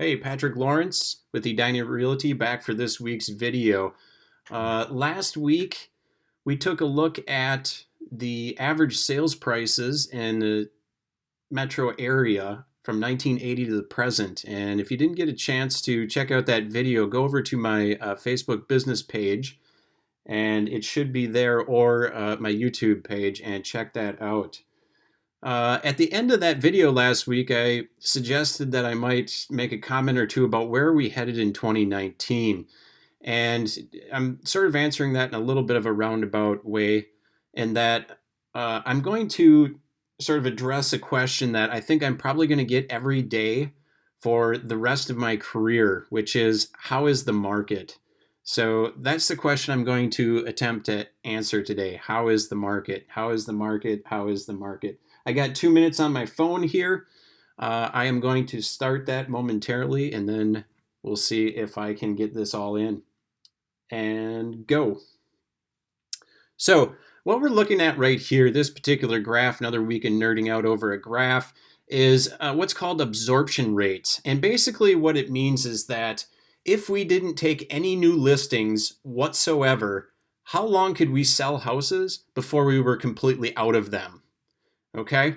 Hey, Patrick Lawrence with Edina Realty back for this week's video. Last week, we took a look at the average sales prices in the metro area from 1980 to the present. And if you didn't get a chance to check out that video, go over to my Facebook business page, and it should be there, or my YouTube page, and check that out. At the end of that video last week, I suggested that I might make a comment or two about where we headed in 2019. And I'm sort of answering that in a little bit of a roundabout way, in that I'm going to sort of address a question that I think I'm probably going to get every day for the rest of my career, which is, how is the market? So that's the question I'm going to attempt to answer today. How is the market? How is the market? How is the market? I got 2 minutes on my phone here. I am going to start that momentarily, and then we'll see if I can get this all in. And go. So what we're looking at right here, this particular graph, another week in nerding out over a graph, is what's called absorption rates. And basically what it means is that if we didn't take any new listings whatsoever, how long could we sell houses before we were completely out of them? Okay,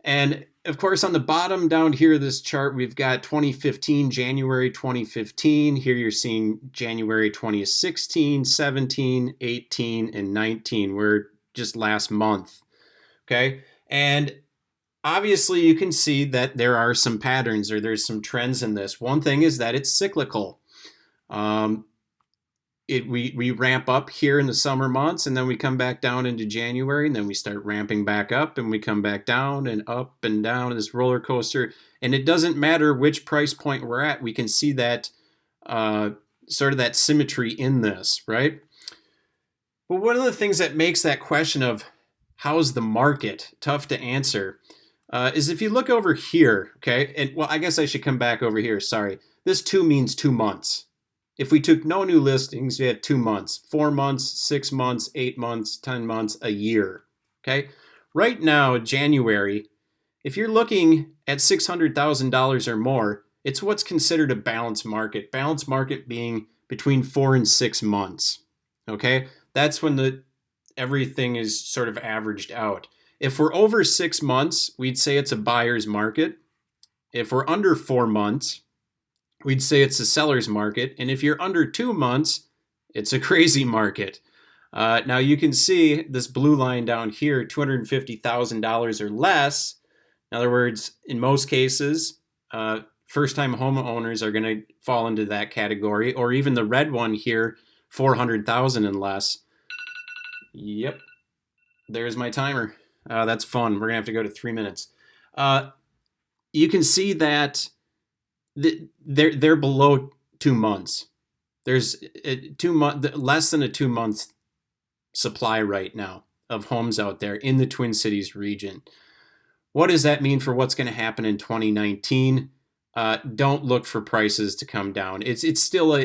and of course on the bottom down here of this chart, we've got 2015, January 2015. Here you're seeing January 2016, 17, 18, and 19. We're just last month. Okay, and obviously you can see that there are some patterns, or there's some trends in this. One thing is that it's cyclical. We ramp up here in the summer months, and then we come back down into January, and then we start ramping back up, and we come back down and up and down, this roller coaster. And it doesn't matter which price point we're at, we can see that sort of that symmetry in this, right? But one of the things that makes that question of how's the market tough to answer is if you look over here, okay, and well, I guess I should come back over here, sorry. This 2 means 2 months. If we took no new listings, we have 2 months, 4 months, 6 months, 8 months, 10 months, a year. Okay. Right now, January, if you're looking at $600,000 or more, it's what's considered a balanced market. Balanced market being between 4 and 6 months. Okay. That's when everything is sort of averaged out. If we're over 6 months, we'd say it's a buyer's market. If we're under 4 months, we'd say it's a seller's market. And if you're under 2 months, it's a crazy market. Now you can see this blue line down here, $250,000 or less. In other words, in most cases, first-time homeowners are going to fall into that category, or even the red one here, 400,000 and less. Yep, there's my timer. That's fun. We're going to have to go to 3 minutes. You can see that they're below 2 months. There's less than a 2 month supply right now of homes out there in the Twin Cities region. What does that mean for what's going to happen in 2019? Don't look for prices to come down. It's still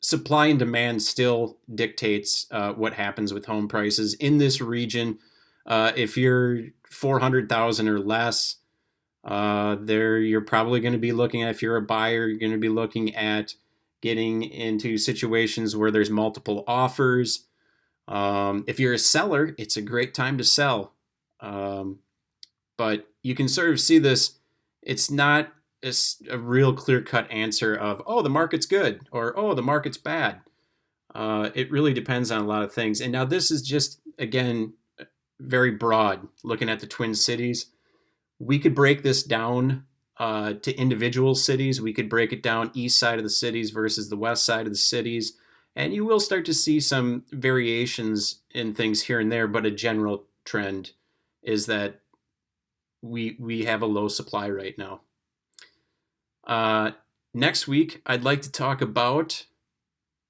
supply and demand still dictates what happens with home prices in this region. If you're 400,000 or less, you're probably going to be looking at, if you're a buyer, you're going to be looking at getting into situations where there's multiple offers. If you're a seller, it's a great time to sell. But you can sort of see this. It's not a real clear-cut answer of, oh, the market's good, or, oh, the market's bad. It really depends on a lot of things. And now this is just, again, very broad, looking at the Twin Cities. We could break this down to individual cities. We could break it down east side of the cities versus the west side of the cities. And you will start to see some variations in things here and there, but a general trend is that we have a low supply right now. Next week, I'd like to talk about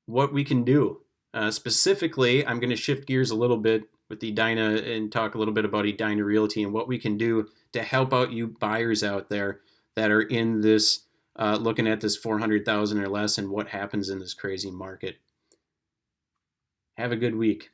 what we can do. Specifically, I'm going to shift gears a little bit with Edina and talk a little bit about Edina Realty and what we can do to help out you buyers out there that are in this, looking at this 400,000 or less, and what happens in this crazy market. Have a good week.